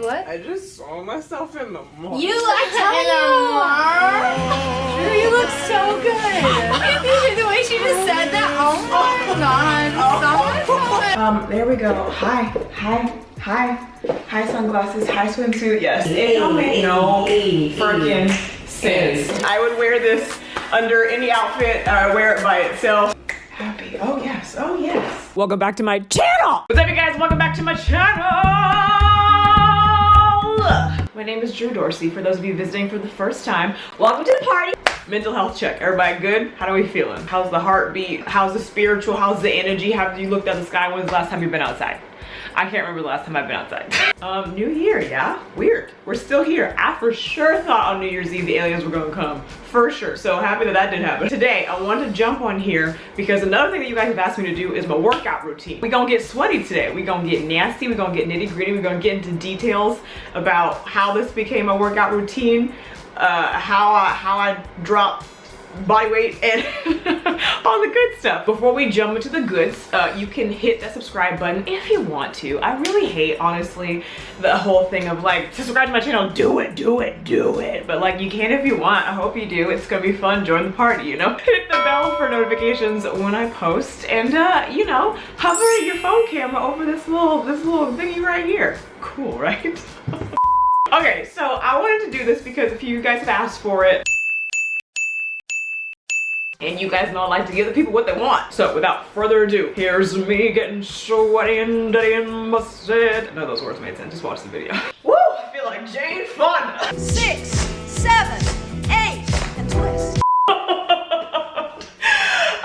what? I just saw myself in the mirror. I tell you, you look so good. The way she just said that, oh my god, There we go. Hi sunglasses, hi swimsuit. Yes, it don't make no freaking sense. I would wear this under any outfit, wear it by itself. Happy, oh yes. Welcome back to my channel. What's up you guys, welcome back to my channel. My name is Dorsey. For those of you visiting for the first time, welcome to the party. Mental health check, everybody good? How are we feeling? How's the heartbeat? How's the spiritual? How's the energy? Have you looked at the sky? When's the last time you've been outside? I can't remember the last time I've been outside. New Year, yeah? Weird. We're still here. I for sure thought on New Year's Eve the aliens were gonna come. For sure. So happy that that did happen. Today, I wanted to jump on here because another thing that you guys have asked me to do is my workout routine. We gonna get sweaty today. We gonna get nasty. We gonna get nitty gritty. We gonna get into details about how this became a workout routine, how I dropped body weight and all the good stuff. Before we jump into the goods, you can hit that subscribe button if you want to. I really hate, honestly, the whole thing of like, subscribe to my channel, do it. But like, you can if you want. I hope you do. It's gonna be fun. Join the party, you know? Hit the bell for notifications when I post, and you know, hover your phone camera over this little thingy right here. Cool, right? Okay, so I wanted to do this because a few of you guys have asked for it. And you guys know I like to give the people what they want. So without further ado, here's me getting sweaty and dirty and busted. None of those words made sense, just watch the video. Woo, I feel like Jane Fonda. 6, 7, 8, and twist.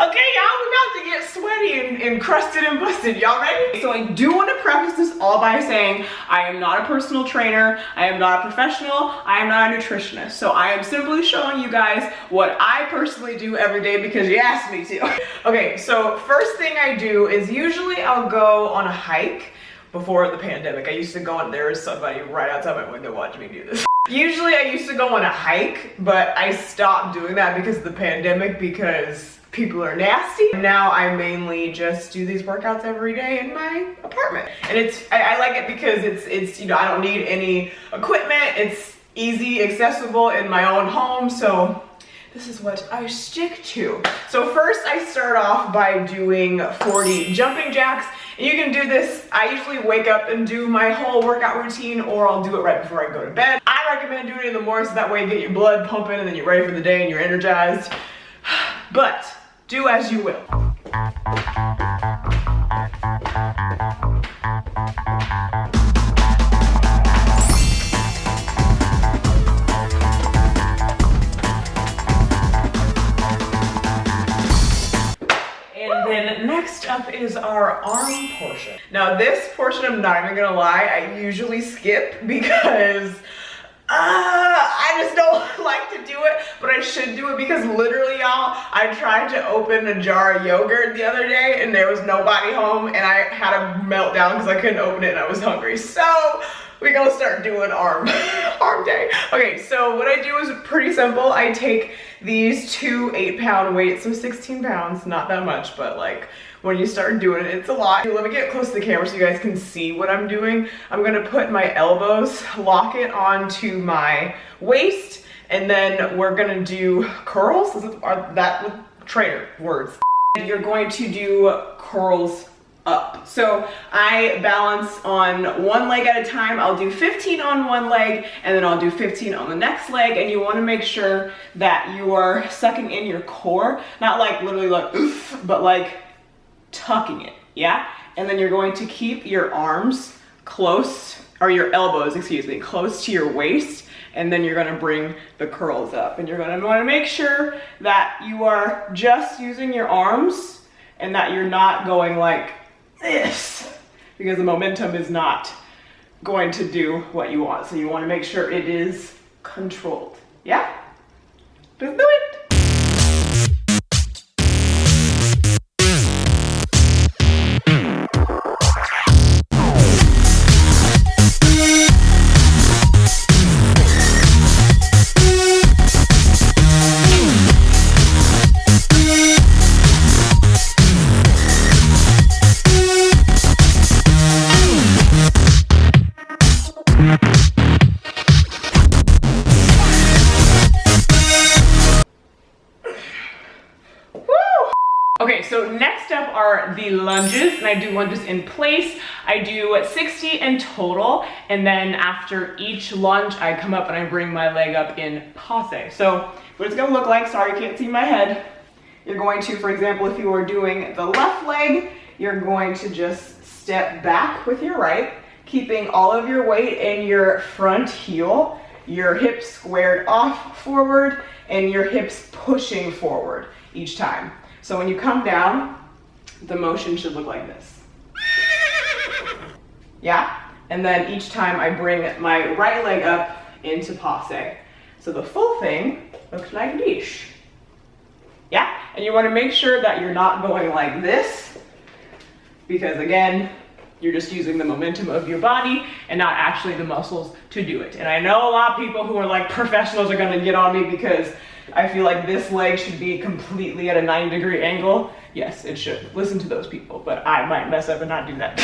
Okay, y'all, we about to get sweaty and crusted and busted. Y'all ready? So I do want to preface this all by saying I am not a personal trainer. I am not a professional. I am not a nutritionist. So I am simply showing you guys what I personally do every day because you asked me to. Okay, so first thing I do is usually I'll go on a hike. Before the pandemic, I used to go on, there was somebody right outside my window watching me do this. Usually I used to go on a hike, but I stopped doing that because of the pandemic because people are nasty. Now I mainly just do these workouts every day in my apartment. And I like it because it's, you know, I don't need any equipment. It's easy, accessible in my own home. So this is what I stick to. So first I start off by doing 40 jumping jacks. And you can do this, I usually wake up and do my whole workout routine, or I'll do it right before I go to bed. I recommend doing it in the morning so that way you get your blood pumping and then you're ready for the day and you're energized. But do as you will. Next up is our arm portion. Now this portion, I'm not even gonna lie, I usually skip because I just don't like to do it, but I should do it because literally, y'all, I tried to open a jar of yogurt the other day and there was nobody home and I had a meltdown because I couldn't open it and I was hungry. So we're gonna start doing arm day. Okay, so what I do is pretty simple. I take these two 8-pound weights, so 16 pounds, not that much, but like when you start doing it, it's a lot. Let me get close to the camera so you guys can see what I'm doing. I'm gonna put my elbows, lock it onto my waist, and then we're gonna do curls. That with trainer words. You're going to do curls up. So I balance on one leg at a time. I'll do 15 on one leg and then I'll do 15 on the next leg, and you want to make sure that you are sucking in your core, not like literally like oof, but like tucking it, yeah? And then you're going to keep your arms close, or your elbows, excuse me, close to your waist, and then you're gonna bring the curls up, and you're gonna wanna make sure that you are just using your arms and that you're not going like this, because the momentum is not going to do what you want. So you want to make sure it is controlled. Yeah? Let's do it. and I do lunges in place. I do 60 in total, and then after each lunge, I come up and I bring my leg up in passe. So what it's gonna look like, sorry you can't see my head. You're going to, for example, if you are doing the left leg, you're going to just step back with your right, keeping all of your weight in your front heel, your hips squared off forward, and your hips pushing forward each time. So when you come down, the motion should look like this. Yeah? And then each time I bring my right leg up into passe. So the full thing looks like this. Yeah? And you want to make sure that you're not going like this, because again, you're just using the momentum of your body and not actually the muscles to do it. And I know a lot of people who are like professionals are gonna get on me because I feel like this leg should be completely at a 90-degree angle. Yes, it should. Listen to those people, but I might mess up and not do that.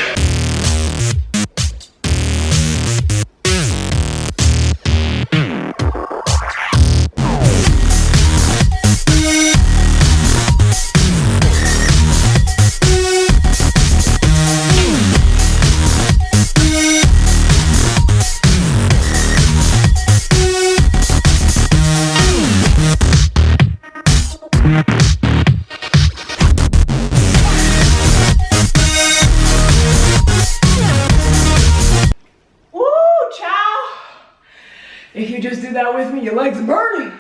If you just do that with me, your legs are burning.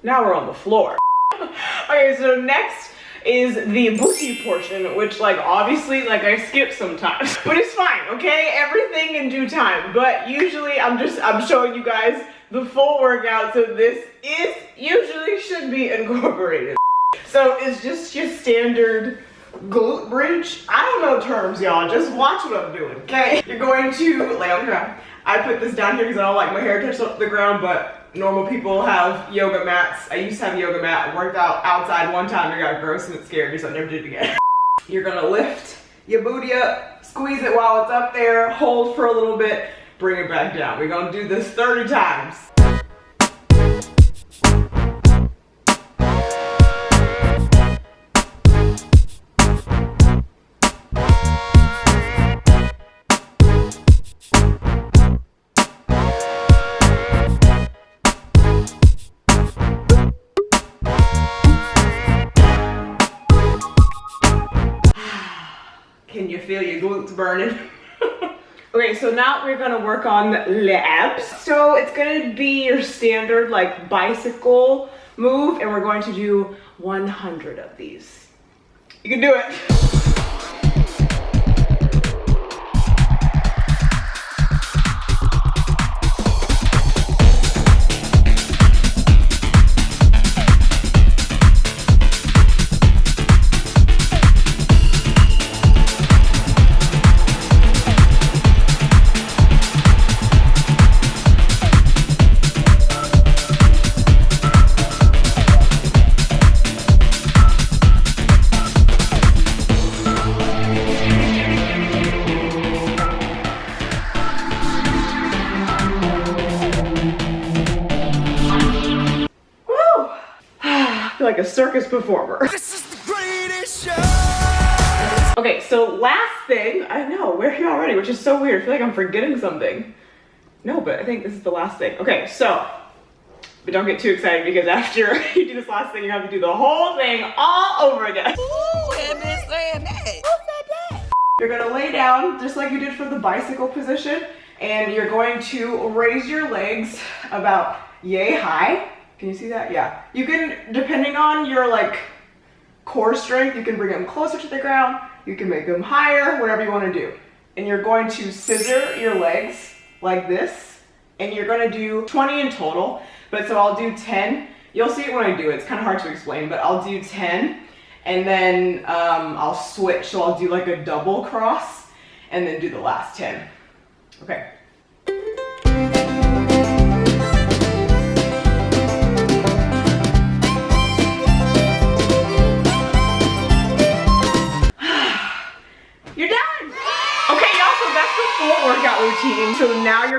Now we're on the floor. Okay, so next is the booty portion, which like obviously like I skip sometimes, but it's fine, okay? Everything in due time. But usually I'm showing you guys the full workout, so this usually should be incorporated. So it's just your standard glute bridge. I don't know terms, y'all. Just watch what I'm doing, okay? You're going to lay on the ground. I put this down here because I don't like my hair touched up the ground, but normal people have yoga mats. I used to have a yoga mat. I worked out outside one time. It got gross and it scared me, so I never did it again. You're gonna lift your booty up, squeeze it while it's up there, hold for a little bit, bring it back down. We're gonna do this 30 times. Can you feel your glutes burning? Okay, so now we're gonna work on abs. So it's gonna be your standard like bicycle move, and we're going to do 100 of these. You can do it. Like a circus performer. This is the greatest show. Okay, so last thing, I know, we're here already, which is so weird. I feel like I'm forgetting something. No, but I think this is the last thing. Okay, so, but don't get too excited because after you do this last thing, you have to do the whole thing all over again. Ooh, and been saying that. Who said that? You're gonna lay down just like you did for the bicycle position, and you're going to raise your legs about yay high. Can you see that? Yeah. You can, depending on your like core strength, you can bring them closer to the ground, you can make them higher, whatever you want to do. And you're going to scissor your legs like this, and you're going to do 20 in total, but so I'll do 10. You'll see it when I do it. It's kind of hard to explain, but I'll do 10, and then I'll switch. So I'll do like a double cross, and then do the last 10. Okay.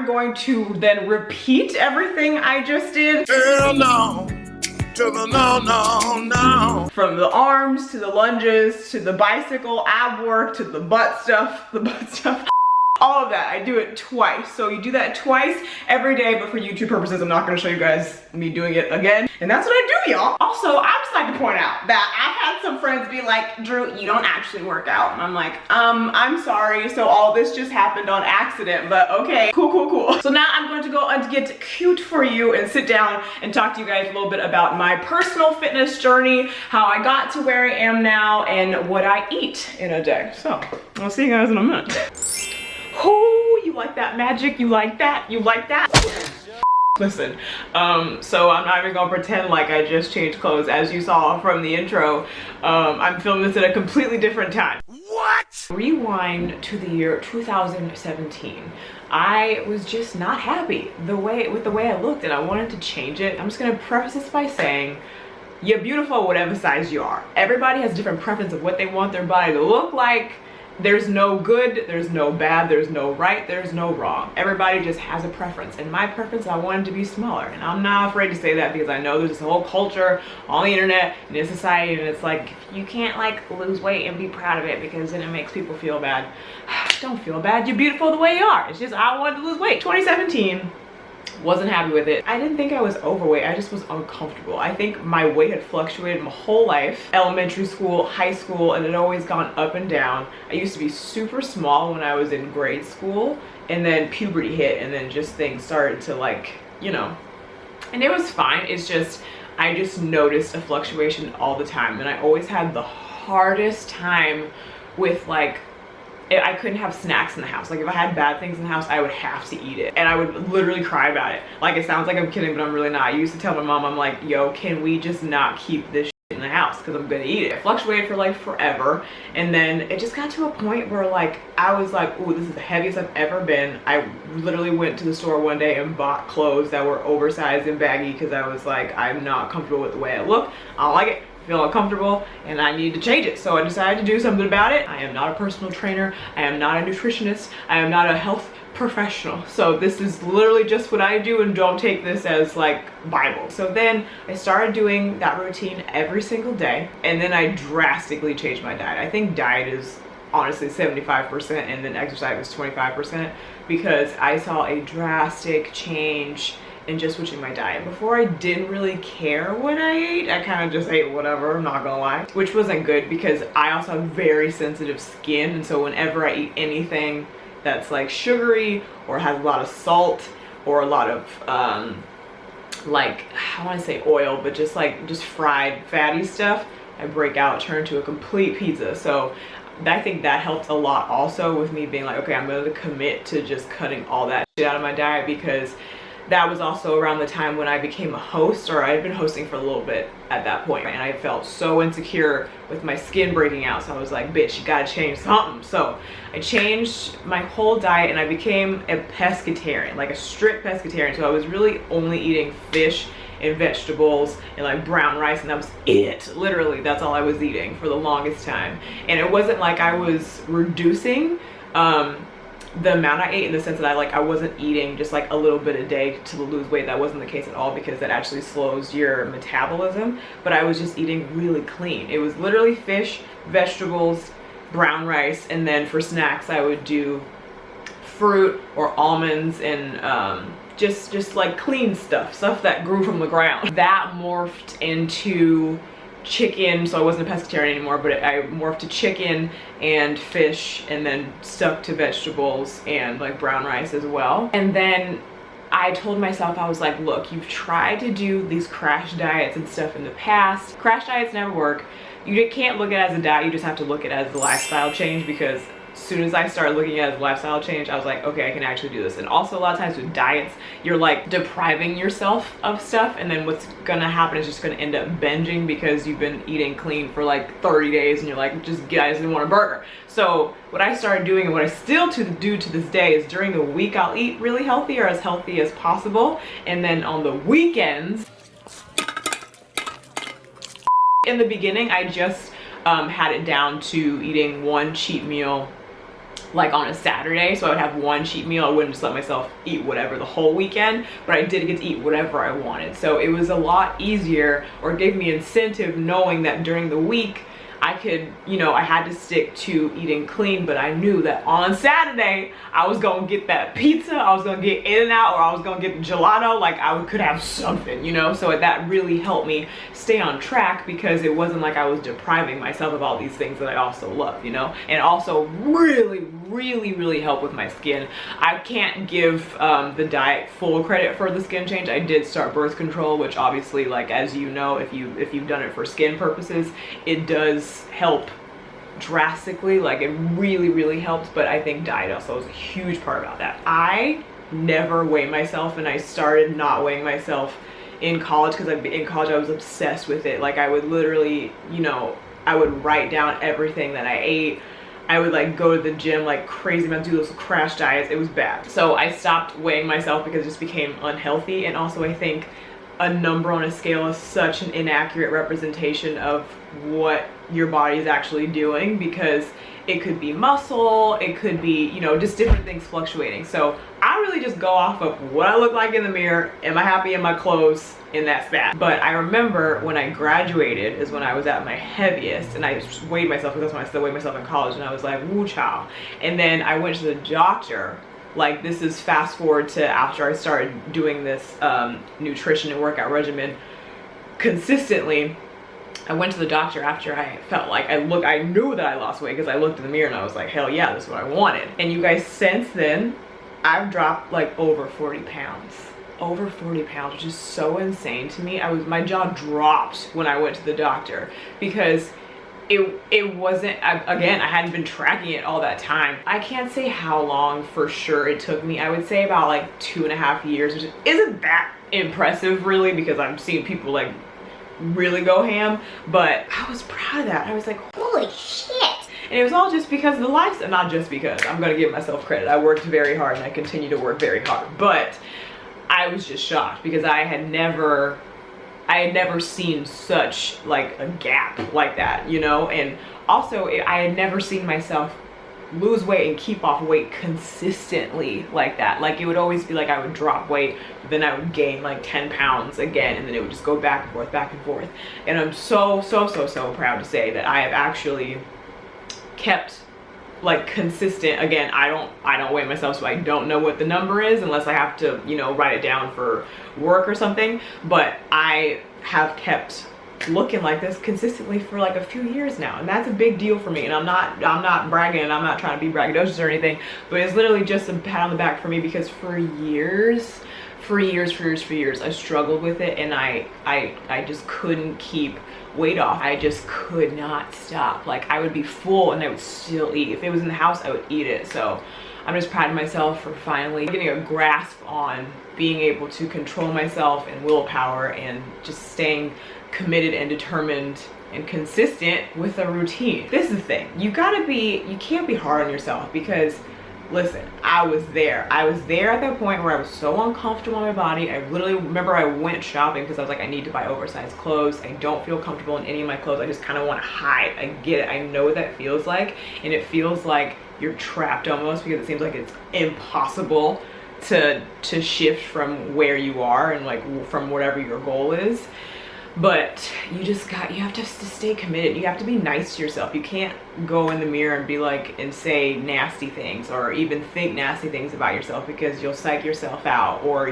I'm going to then repeat everything I just did. Hell no. To the no, no, no. From the arms to the lunges to the bicycle ab work to the butt stuff, all of that. I do it twice. So you do that twice every day, but for YouTube purposes, I'm not gonna show you guys me doing it again. And that's what I do, y'all. Also, I just like to point out that I've had some friends be like, Drew, you don't actually work out. And I'm like, I'm sorry. So all this just happened on accident, but okay, cool. So now I'm going to go and get cute for you and sit down and talk to you guys a little bit about my personal fitness journey, how I got to where I am now, and what I eat in a day. So I'll see you guys in a minute. Oh, you like that magic? You like that? You like that? Listen, so I'm not even gonna pretend like I just changed clothes. As you saw from the intro, I'm filming this at a completely different time. What? Rewind to the year 2017. I was just not happy with the way I looked, and I wanted to change it. I'm just gonna preface this by saying, you're beautiful whatever size you are. Everybody has different preference of what they want their body to look like. There's no good, there's no bad, there's no right, there's no wrong. Everybody just has a preference. And my preference, I wanted to be smaller. And I'm not afraid to say that because I know there's this whole culture on the internet and in society, and it's like, you can't like lose weight and be proud of it because then it makes people feel bad. Don't feel bad, you're beautiful the way you are. It's just, I wanted to lose weight. 2017. Wasn't happy with it. I didn't think I was overweight, I just was uncomfortable. I think my weight had fluctuated my whole life, elementary school, high school, and it had always gone up and down. I used to be super small when I was in grade school, and then puberty hit, and then just things started to like, you know, and it was fine. It's just, I just noticed a fluctuation all the time, and I always had the hardest time with like, I couldn't have snacks in the house. Like if I had bad things in the house, I would have to eat it. And I would literally cry about it. Like it sounds like I'm kidding, but I'm really not. I used to tell my mom, I'm like, yo, can we just not keep this shit in the house? Because I'm gonna eat it. It fluctuated for like forever. And then it just got to a point where like, I was like, ooh, this is the heaviest I've ever been. I literally went to the store one day and bought clothes that were oversized and baggy because I was like, I'm not comfortable with the way I look. I don't like it. Feel uncomfortable, and I need to change it. So I decided to do something about it. I am not a personal trainer. I am not a nutritionist. I am not a health professional. So this is literally just what I do, and don't take this as like Bible. So then I started doing that routine every single day, and then I drastically changed my diet. I think diet is honestly 75% and then exercise was 25% because I saw a drastic change and just switching my diet. Before I didn't really care what I ate. I kind of just ate whatever, I'm not gonna lie. Which wasn't good because I also have very sensitive skin, and so whenever I eat anything that's like sugary or has a lot of salt or a lot of like, I want to say oil, but just fried fatty stuff, I break out, turn into a complete pizza. So I think that helped a lot also with me being like, okay, I'm going to commit to just cutting all that shit out of my diet, because that was also around the time when I became a host, or I had been hosting for a little bit at that point, and I felt so insecure with my skin breaking out. So I was like, bitch, you gotta change something. So I changed my whole diet and I became a pescatarian, like a strict pescatarian. So I was really only eating fish and vegetables and like brown rice, and that was it. Literally, that's all I was eating for the longest time. And it wasn't like I was reducing the amount I ate, in the sense that I wasn't eating just like a little bit a day to lose weight. That wasn't the case at all, because that actually slows your metabolism. But I was just eating really clean. It was literally fish, vegetables, brown rice, and then for snacks I would do fruit or almonds and just like clean stuff that grew from the ground. That morphed into chicken, so I wasn't a pescatarian anymore, but I morphed to chicken and fish, and then stuck to vegetables and like brown rice as well. And then I told myself, I was like, look, you've tried to do these crash diets and stuff in the past. Crash diets never work. You can't look at it as a diet, you just have to look at it as a lifestyle change, because as soon as I started looking at it as a lifestyle change, I was like, okay, I can actually do this. And also a lot of times with diets, you're like depriving yourself of stuff, and then what's gonna happen is just gonna end up binging, because you've been eating clean for like 30 days and you're like, just guys didn't want a burger. So what I started doing, and what I still do to this day, is during the week I'll eat really healthy, or as healthy as possible, and then on the weekends, in the beginning I just had it down to eating one cheat meal like on a Saturday, so I would have one cheat meal. I wouldn't just let myself eat whatever the whole weekend, but I did get to eat whatever I wanted. So it was a lot easier, or it gave me incentive knowing that during the week I could, you know, I had to stick to eating clean, but I knew that on Saturday I was gonna get that pizza, I was gonna get In-N-Out, or I was gonna get gelato. Like I could have something, you know. So that really helped me stay on track, because it wasn't like I was depriving myself of all these things that I also love, you know. And also really helped with my skin. I can't give the diet full credit for the skin change. I did start birth control, which obviously, like, as you know, if you've done it for skin purposes, it does help drastically. Like it really helps. But I think diet also is a huge part about that. I never weigh myself, and I started not weighing myself in college, because in college I was obsessed with it. Like I would literally, you know, I would write down everything that I ate. I would like go to the gym like crazy, man, do those crash diets. It was bad. So I stopped weighing myself because it just became unhealthy. And also I think a number on a scale is such an inaccurate representation of what your body is actually doing, because it could be muscle, it could be, you know, just different things fluctuating. So I really just go off of what I look like in the mirror. Am I happy in my clothes? And that's that. But I remember when I graduated is when I was at my heaviest, and I just weighed myself, because that's when I still weighed myself in college, and I was like, woo chow. And then I went to the doctor. Like this is fast forward to after I started doing this nutrition and workout regimen consistently. I went to the doctor after I felt like I knew that I lost weight, because I looked in the mirror and I was like, hell yeah, this is what I wanted. And you guys, since then, I've dropped like over 40 pounds. Over 40 pounds, which is so insane to me. My jaw dropped when I went to the doctor, because it wasn't, again, I hadn't been tracking it all that time. I can't say how long for sure it took me. I would say about like 2.5 years, which isn't that impressive really, because I'm seeing people like really go ham, but I was proud of that. I was like, holy shit. And it was all just because of the lifestyle. Not just because, I'm gonna give myself credit. I worked very hard and I continue to work very hard, but I was just shocked, because I had never seen such like a gap like that, you know. And also I had never seen myself lose weight and keep off weight consistently like that. Like it would always be like I would drop weight, but then I would gain like 10 pounds again, and then it would just go back and forth. And I'm so proud to say that I have actually kept like consistent. Again, I don't weigh myself, so I don't know what the number is unless I have to, you know, write it down for work or something. But I have kept looking like this consistently for like a few years now, and that's a big deal for me. And I'm not bragging, and I'm not trying to be braggadocious or anything, but it's literally just a pat on the back for me, because for years I struggled with it, and I just couldn't keep weight off. I just could not stop. Like I would be full and I would still eat. If it was in the house, I would eat it. So I'm just proud of myself for finally getting a grasp on being able to control myself and willpower, and just staying committed and determined and consistent with a routine. This is the thing. You can't be hard on yourself, because listen, I was there at that point where I was so uncomfortable in my body. I literally remember I went shopping because I was like, I need to buy oversized clothes. I don't feel comfortable in any of my clothes. I just kind of want to hide. I get it. I know what that feels like, and it feels like you're trapped almost, because it seems like it's impossible to shift from where you are and like from whatever your goal is. But you have to stay committed. You have to be nice to yourself. You can't go in the mirror and be like, and say nasty things, or even think nasty things about yourself, because you'll psych yourself out, or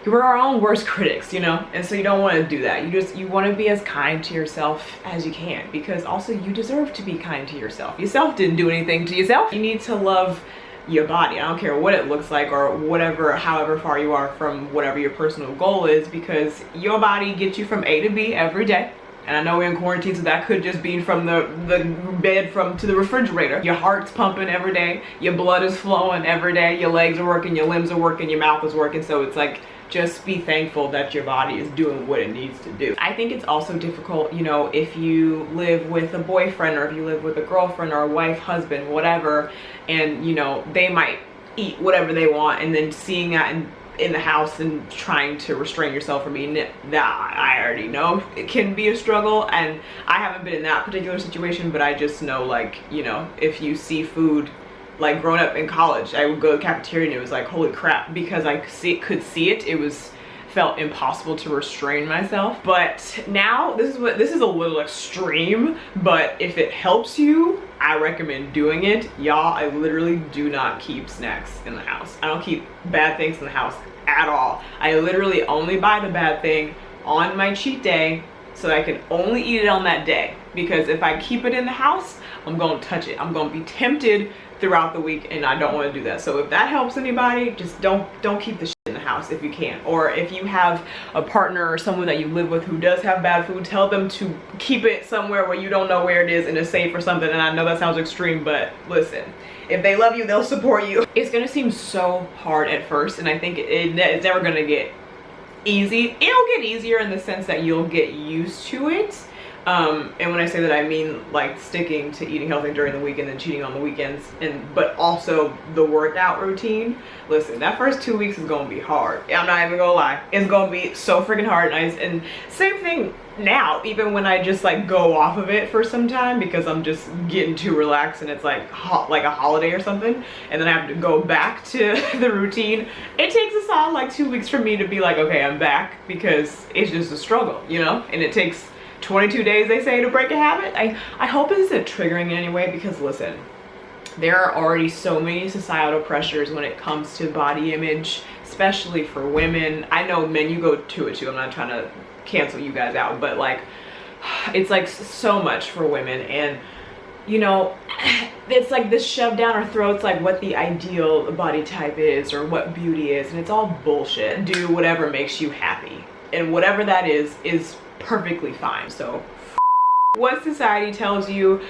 we're our own worst critics, you know? And so you don't want to do that. You want to be as kind to yourself as you can, because also you deserve to be kind to yourself. Yourself didn't do anything to yourself. You need to love your body. I don't care what it looks like, or whatever, however far you are from whatever your personal goal is, because your body gets you from A to B every day. And I know we're in quarantine, so that could just be from the bed to the refrigerator. Your heart's pumping every day, your blood is flowing every day, your legs are working, your limbs are working, your mouth is working. So it's like, just be thankful that your body is doing what it needs to do. I think it's also difficult, you know, if you live with a boyfriend, or if you live with a girlfriend or a wife, husband, whatever, and you know, they might eat whatever they want, and then seeing that in the house and trying to restrain yourself from eating it, that I already know it can be a struggle. And I haven't been in that particular situation, but I just know, like, you know, if you see food like growing up in college, I would go to the cafeteria and it was like, holy crap, because I could see it, it was felt impossible to restrain myself. But now this is a little extreme, but if it helps you, I recommend doing it. Y'all, I literally do not keep snacks in the house. I don't keep bad things in the house at all. I literally only buy the bad thing on my cheat day so I can only eat it on that day, because if I keep it in the house, I'm gonna touch it. I'm gonna be tempted throughout the week, and I don't want to do that. So if that helps anybody, just don't keep the shit in the house if you can. Or if you have a partner or someone that you live with who does have bad food, tell them to keep it somewhere where you don't know where it is and it's safe or something. And I know that sounds extreme, but listen, if they love you, they'll support you. It's gonna seem so hard at first, and I think it's never gonna get easy. It'll get easier in the sense that you'll get used to it. And when I say that, I mean like sticking to eating healthy during the week and then cheating on the weekends, but also the workout routine. Listen, that first 2 weeks is gonna be hard. I'm not even gonna lie. It's gonna be so freaking hard. And same thing now, even when I just like go off of it for some time because I'm just getting too relaxed and it's like a holiday or something, and then I have to go back to the routine. It takes a solid like 2 weeks for me to be like, okay, I'm back, because it's just a struggle, you know? And it takes 22 days, they say, to break a habit. I hope this isn't triggering in any way, because listen, there are already so many societal pressures when it comes to body image, especially for women. I know men, you go to it too. I'm not trying to cancel you guys out, but like, it's like so much for women. And you know, it's like this shoved down our throats, like what the ideal body type is or what beauty is, and it's all bullshit. Do whatever makes you happy, and whatever that is perfectly fine. So what society tells you,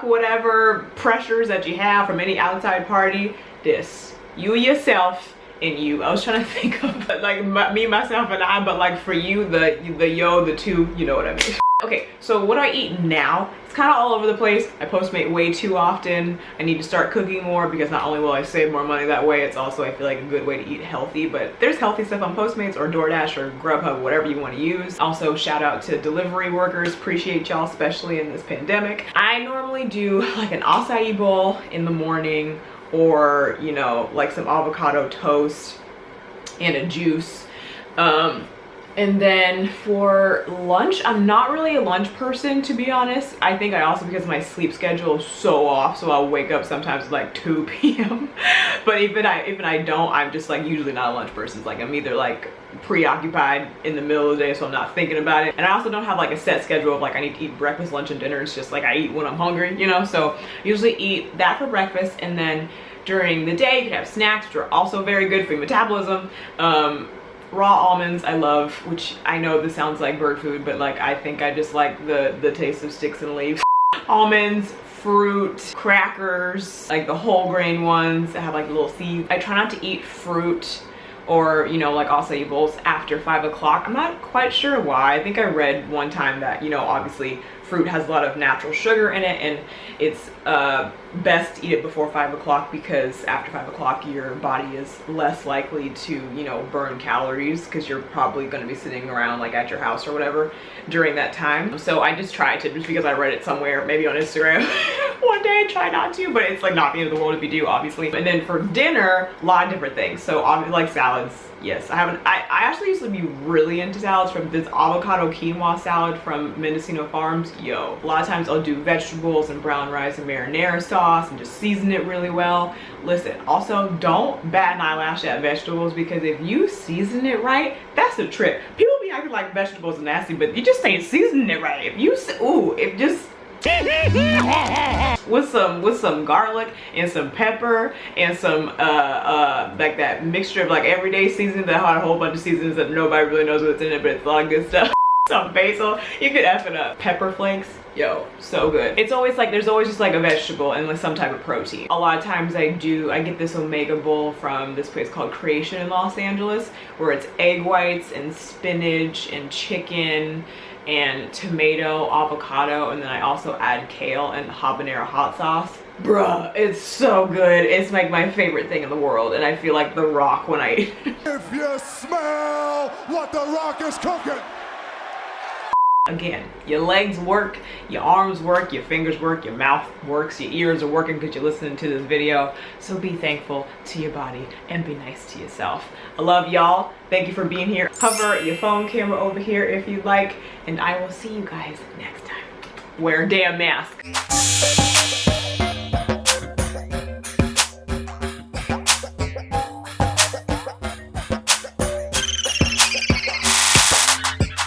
whatever pressures that you have from any outside party, this, you yourself and you. I was trying to think of like me, myself, and I, but like for you, the two, you know what I mean. Okay, so what I eat now, it's kind of all over the place. I Postmate way too often. I need to start cooking more, because not only will I save more money that way, it's also, I feel like, a good way to eat healthy. But there's healthy stuff on Postmates or DoorDash or Grubhub, whatever you want to use. Also, shout out to delivery workers. Appreciate y'all, especially in this pandemic. I normally do like an acai bowl in the morning, or, you know, like some avocado toast and a juice. And then for lunch, I'm not really a lunch person, to be honest. I think I also, because my sleep schedule is so off, so I'll wake up sometimes at like 2 p.m. But even I don't, I'm just like usually not a lunch person. Like I'm either like preoccupied in the middle of the day, so I'm not thinking about it. And I also don't have like a set schedule of like I need to eat breakfast, lunch, and dinner. It's just like I eat when I'm hungry, you know? So I usually eat that for breakfast, and then during the day you can have snacks, which are also very good for your metabolism. Raw almonds I love, which I know this sounds like bird food, but like I think I just like the taste of sticks and leaves. Almonds, fruit, crackers, like the whole grain ones that have like little seeds. I try not to eat fruit or, you know, like acai bowls after 5 o'clock. I'm not quite sure why. I think I read one time that, you know, obviously fruit has a lot of natural sugar in it, and it's best to eat it before 5 o'clock, because after 5 o'clock your body is less likely to, you know, burn calories, because you're probably going to be sitting around like at your house or whatever during that time. So I just try to, just because I read it somewhere, maybe on Instagram, one day try not to, but it's like not the end of the world if you do, obviously. And then for dinner, a lot of different things. So obviously like salads. Yes, I actually used to be really into salads. From this avocado quinoa salad from Mendocino Farms. Yo, a lot of times I'll do vegetables and brown rice and marinara sauce and just season it really well. Listen, also don't bat an eyelash at vegetables, because if you season it right, that's a trip. People be acting like vegetables are nasty, but you just ain't seasoning it right. If you, if just with some garlic and some pepper and some like that mixture of like everyday seasoning that had a whole bunch of seasonings that nobody really knows what's in it, but it's a lot of good stuff. Some basil, you could F it up. Pepper flakes, yo, so good. It's always like, there's always just like a vegetable and like some type of protein. A lot of times I get this omega bowl from this place called Creation in Los Angeles, where it's egg whites and spinach and chicken and tomato, avocado, and then I also add kale and habanero hot sauce. Bruh, it's so good. It's like my favorite thing in the world, and I feel like The Rock when I eat. If you smell what The Rock is cooking. Again, your legs work, your arms work, your fingers work, your mouth works, your ears are working because you're listening to this video. So be thankful to your body and be nice to yourself. I love y'all. Thank you for being here. Hover your phone camera over here if you like, and I will see you guys next time. Wear a damn mask.